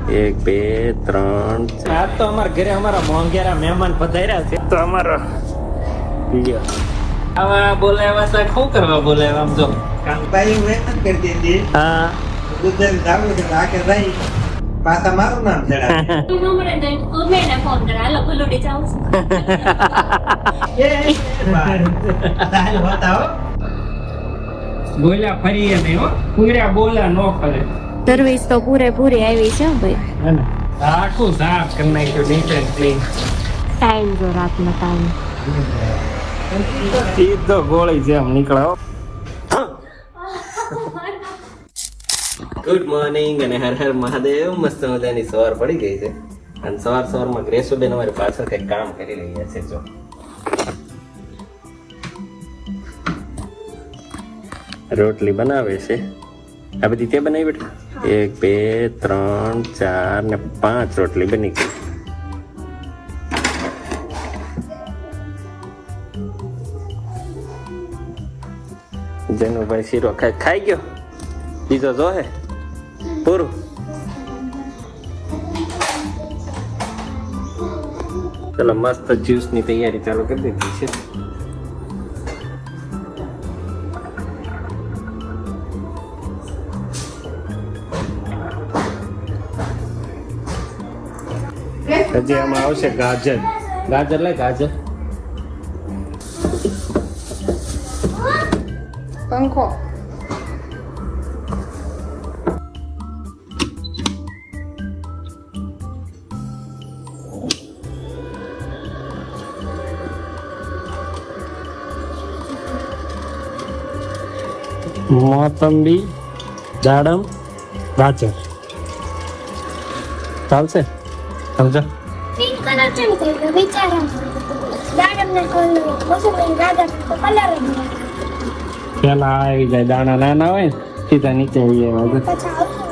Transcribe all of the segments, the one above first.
એક બે ત્રણ આજ તો અમારા ઘરે અમારા મોંઘેરા મહેમાન પધાર્યા છે તો અમારો લ્યો આવા બોલાવ્યા તા શું કરવા બોલાવ્યા આમ જો ભાઈ મહેનત કરતી હતી હા દૂધ જાવું છે આખે રહી પાછા મારું નામ જણાવે તું નંબર દે ઉમેને ફોન કર હાલો ભલુડી જાવ ચાલ બતાવો બોલ્યા ફરીએ નહીં હો પૂર્યા બોલ્યા નો ફરે સર્વિસ તો પૂરેપૂરી આવી છે ભાઈ આખું સાફ કરી નાખ્યું નીટ એન્ડ ક્લીન ટાઈમ જો રાતનો ટાઈમ સીધો ગોળી જેમ નીકળ્યો ગુડ મોર્નિંગ અને હર હર મહાદેવ મસ્ત મજાની સવાર પડી ગઈ છે અને સવારમાં ગ્રેસુબેન અમારી પાછળ કંઈક કામ કરી રહ્યા છે જો રોટલી બનાવે છે આ બધી તે બનાવી બેટા 1 2 3 4 ને 5 રોટલી બની ગઈ જનુભાઈ શીરો ખાઈ ગયો બીજો જો હે પૂરું ચલો મસ્ત જ્યુસ ની તૈયારી ચાલુ કરી દીધી છે હજી આમાં આવશે ગાજર લે ગાજર પંખો મોસંબી દાડમ ગાજર ચાલશે સમજો પિંક કલર કેમ થયો વિચારો દાડમ ને કલર મોસંબી ગાજર તો કલર જ નહીં પેલા આવી જાય દાણા નાના હોય ને સીધા નીચે આવી જાય પછી આવશે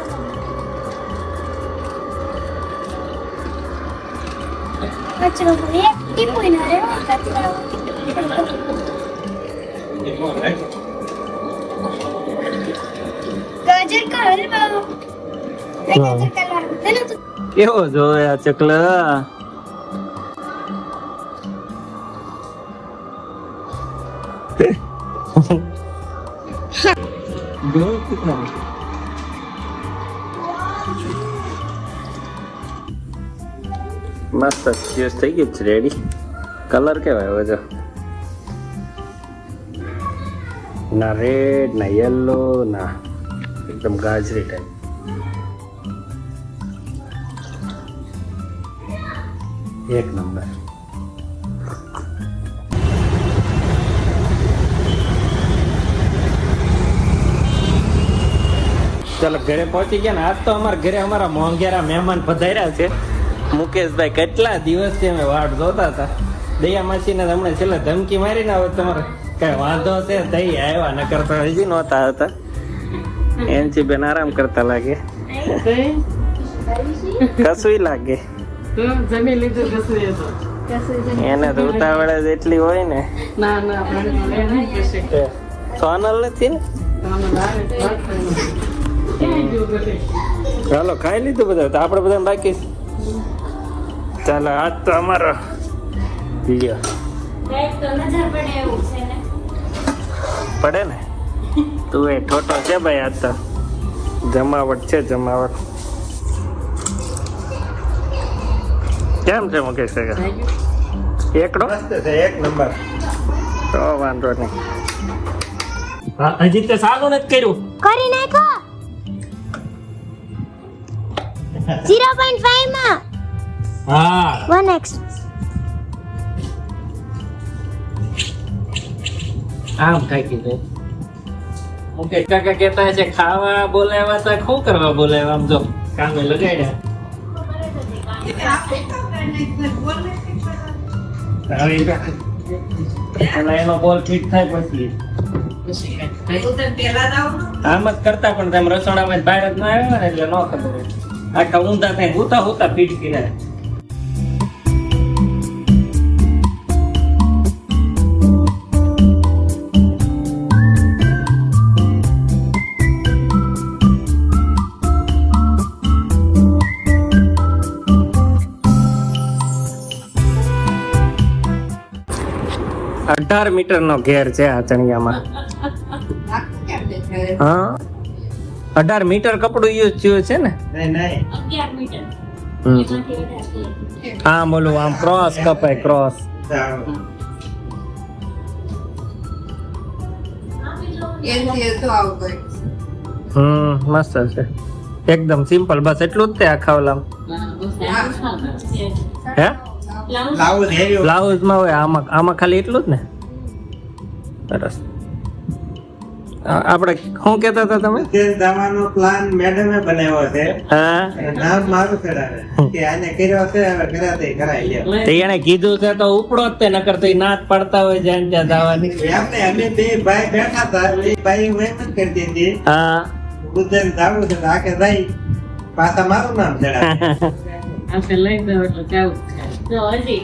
કચરો પણ એક ટીપું ના રે કચરો ગાજર કા હલવા ગાજર કલર તને તો કેવો જોયા ચકલા મસ્ત જ્યુસ થઈ ગયું છે રેડી કલર કેવાય હવે જો ના રેડ ના યલો ના એકદમ ગાજરી ટાઈપ એક નંબર ચાલો ઘરે પહોંચી ગયા ને આજ તો અમારા ઘરે અમારા મોંઘેરા મહેમાન પધાર્યા છે મુકેશભાઈ કેટલા દિવસથી અમે વાટ જોતા હતા દયા માસીને હમણાં છેલ્લે ધમકી મારીને હવે તમારે કઈ વાંધો છે થઈ આવ્યા ન કરતા હજી નહોતા હતા એનથી બેન આરામ કરતા લાગે કશું લાગે એને તો ઉતાવળ જ એટલી હોય ને સોનલ નથી ને ચાલો ખાઈ લીધું બધા તો આપડે બધા બાકી ચાલો આજ તો અમારો લ્યો પડે ને તું એ ઠોટો છે ભાઈ આજ તો જમાવટ છે જમાવટ કેમ છે મુકેશ એકડો મસ્ત છે એક નંબર તો વાંધો નહીં હજી તે સારું નથી કર્યું કરી નાખો 0.5 માં હા 1x આમ કઈ કીધું મુકેશ કાકા કહેતા છે ખાવા બોલાવ્યા તા શું કરવા બોલાવ્યા આમ જો કામે લગાડ્યા એનો બોલ ફિટ થાય પછી આમ જ કરતા પણ તમે રસોડામાં બહાર જ ના આવ્યા ને એટલે ન ખબર હોય આખા ઊંધા થાય હોતા ફીટ કર્યા 18 મીટર નો ઘેર છે આ ચણિયામાં. હા 18 મીટર કપડું યુઝ થયું છે ને. નહીં 11 મીટર હમ. એમાંથી વધારે છે. આમ બોલું આમ ક્રોસ કપાય ક્રોસ. સારું. મસ્ત છે એકદમ સિમ્પલ બસ એટલું જ તે આખા ઓલામ. હે લાવું હેવી બ્લાઉઝ માં હોય આમાં ખાલી એટલું જ ને. સરસ. આપણે શું કહેતા હતા તમે? વિદેશ જવાનો પ્લાન મેડમે બનાવ્યો છે. હા નામ મારું ચડાવે કે આને કર્યો છે હવે કરાતે કરાઈ લે. તે એને કીધું છે તો ઉપડો જ તે નકર તો ઈ ના જ પાડતા હોય જ્યાં ત્યાં જવાની. એમને અમે બે ભાઈ બેઠા હતા એ ભાઈ હું એમ જ કરી દીધી હા ગુજરાત જાવું છે તો આખે જાય પાછા મારું નામ ચડાવે. જો હજી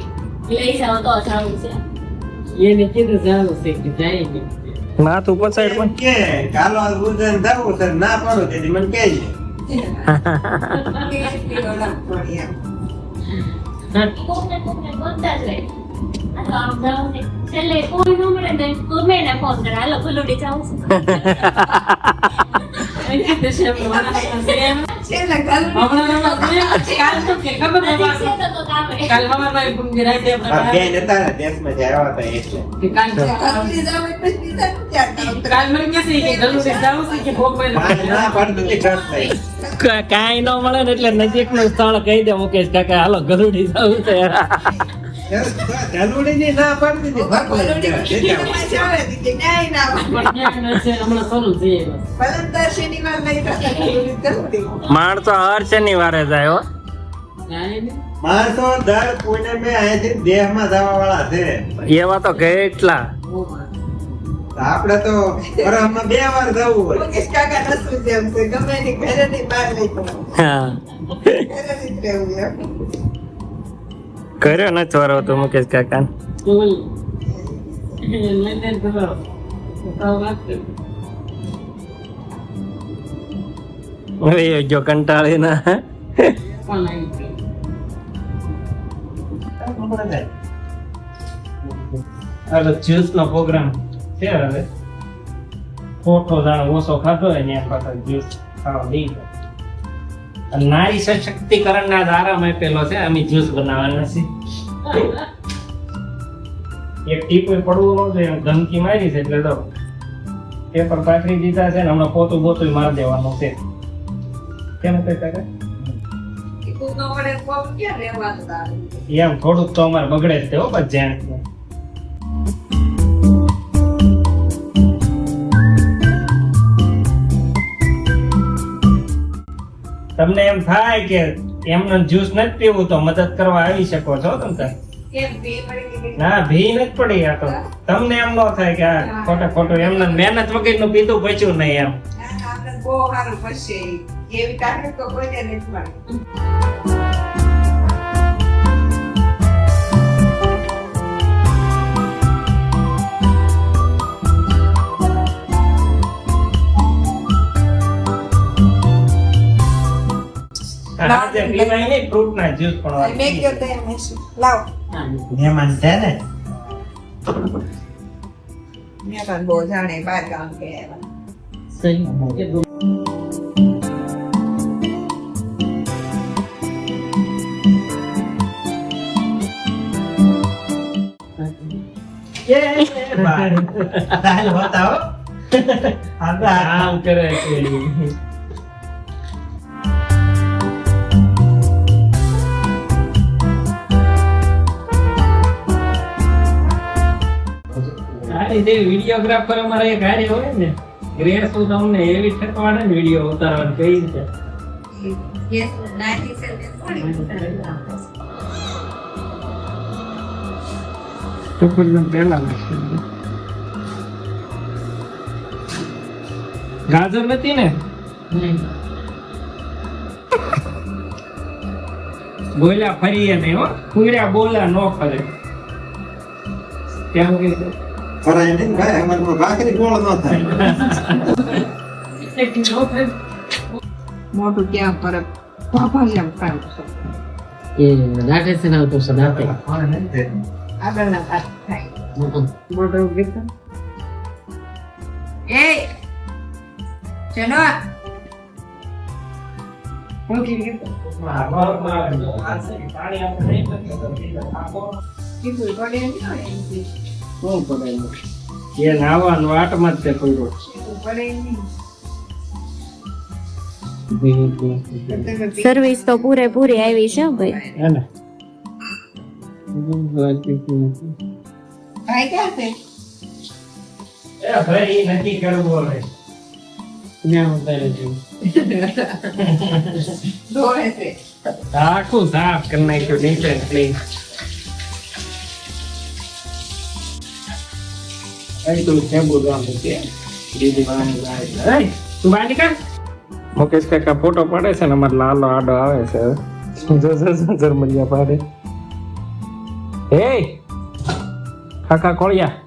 લઈ જાઓ તો જાવું છે. માથું પછાડ એમ કે કાલો ગુજરાત જાવું છે ના પાડો તેથી મને કહેજે. કોકને બોલતા જ રહે. આ તો આમ જાવું છે. છેલ્લે કોઈ ન મળે તો ગમે એને ફોન કરે હાલો ભલુડી જાવું છે. નજીક છે તો કામે. આ બેન હતા ને દેશમાં જે આવ્યા હતા એટલે ના પાડતું તે ઘર થઈ. કાંઈ ન મળે ને એટલે નજીક નું સ્થળ કહી દે મુકેશ કાકા હાલો ગરુડી જવું છે. જલુડીની ના પાડતી હતી ભગવાન માણસો હર શનિવારે જાય હો. માણસો દર પૂનમે અહીંથી દેહમાં જવા વાળા છે. એવા તો કેટલા. આપણે તો વરસમાં 2 વાર જવું હોય. હા કર્યો નથી વારો તો મુકેશ કાકા. હવે જો કંટાળી ના. જ્યુસ નો પ્રોગ્રામ છે હવે. ખોટો દાણો ઓછો ખાધો હોય ને પાછળ જ્યુસ ખાવા દઈ દો. નારી સશક્તિકરણ ના આરામ આપેલો છે અમે જ્યુસ બનાવવાના છે. એક ટીપું પડવું ન જોઈએ ધમકી મારી છે એટલે તો પેપર પાથરી દીધા છે ને હમણાં પોતું બોતું મારી દેવાનું છે. કેમ કહેતા કે એમ થોડુંક તો અમારે બગડે જ તે હો બસ જેન્ટ તમને એમ થાય કે એમને જ્યુસ નથી પીવું તો મદદ કરવા આવી શકો છો તમે. ના ભી નથી પડી આ તો તમને એમ ન થાય કે આ ખોટું એમને મહેનત વગર નું પીધું બચ્યું નહીં એમ. આજે પીવાય નહીં ફ્રૂટ ના જ્યુસ પણ મહેમાન છે ને બતાવો આમ કરે છે. વિડીયોગ્રાફર અમારા એક હારે હોય ને ગ્રેસ તો તમને એવી ઠકવાડે ને વિડીયો ઉતારવાની કઈ રીતે. ગાજર નથી ને બોલ્યા ફરીએ નહીં હો કુર્યા બોલ્યા નો ફરે. કેમ કે ફરાય નહીં ભાઈ અમારે ભાખરી ગોળ ન થાય. મોટું ક્યાં ફરક પાપા જેમ કામ એ દાટે છે ને તો સદાતે આગળના હાથ થાય મોટો ગીત એ ચલો ઓકે ગીત કીધું પડે નહીં શું પડે એ નાવાનું વાટમાં જ તે પડ્યો પડે નહીં સર્વિસ તો પૂરેપૂરી આવી છે ભાઈ. હે ને ભાઈ ક્યાં છે એ ભાઈ નક્કી કરવું હવે ત્યાં ઉતારે છે દોડે છે આખું સાફ કરી નાખ્યું નીચે ક્લીન તું છે બોલવાનું છે દીદી વાણી તું બહાર નીકળ. મુકેશ કાકા ફોટો પાડે છે ને અમારે લાલો આડો આવે છે જર્મનિયા પાડે. હે કાકા કોળિયા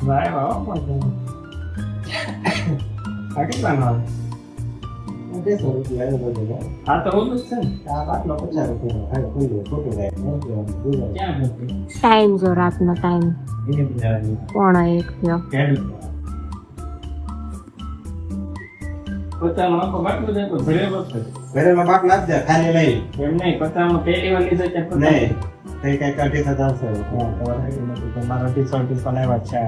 ભાઈ વાવ પણ આ કેટલાનો આવે? આ તો ઓલું જ છે ને ક્યાં છે? ટાઈમ જો રાતનો ટાઈમ 1:45 થયો. પચામાં આખો બાટલો જાય તો ભરેલો જ છે. ઘરેમાં બાપ નાખ દે ખાલી લઈ એમ નહીં પચામાં પહેલી વાર લીધો ત્યાં પચાસ. નહીં કઈ કઈ કાઢી થતા હશે તમારા ટી-શર્ટ આવ્યા છે.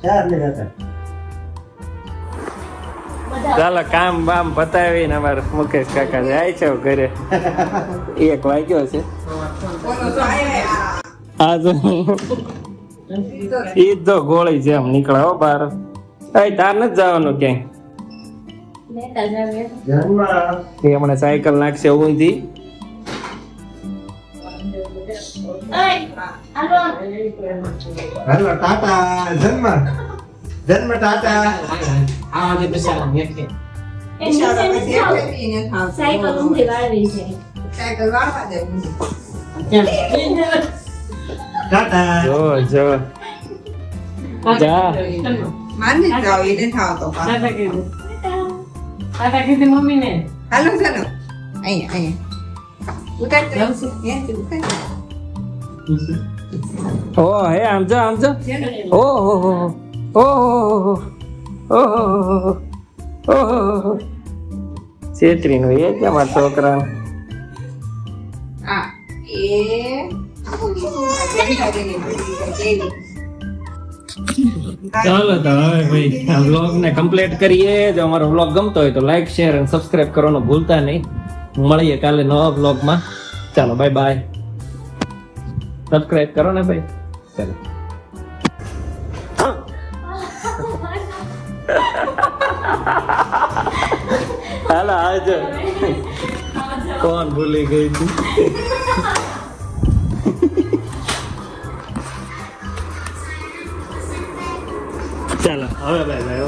ચાર લીધા હતા ચાલો કામ બામ પતાવીને અમારે મુકેશ કાકા જાય છે ઘરે. 1 વાગ્યો છે. આ જો ઈ તો ગોળી જેમ નીકળે હો બાર. એ તાર નથી જવાનું ક્યાંય. લેતા જાવે. ઘરમાં એ હમણાં સાયકલ નાખશે ઊંધી. હાલો હાલો ટાટા જન્મ ટાટા સાયકલ ઊંધી વાળવી છે. સાયકલ વાળવા દે ટાટા જો જો જા માની જાવ એને થાવ તો હાલો ચાલો અહીંયા ઉતાર ઓ હે આમ જો ઓ હો હો ઓ હો છેતરીનું એ જ અમારા છોકરા. આ એ ચાલો તો હવે ભાઈ આ વ્લોગ ને કમ્પ્લીટ કરીએ. જો અમારો વ્લોગ ગમતો હોય તો લાઈક શેર અને સબસ્ક્રાઇબ કરવાનું ભૂલતા નહીં. મળીએ કાલે નવા વ્લોગમાં. ચાલો બાય બાય. સબસ્ક્રાઇબ કરો ને ભાઈ. ચાલો હાલો આવજો. કોણ ભૂલી ગઈ હતી? ચાલો હવે બાય બાય.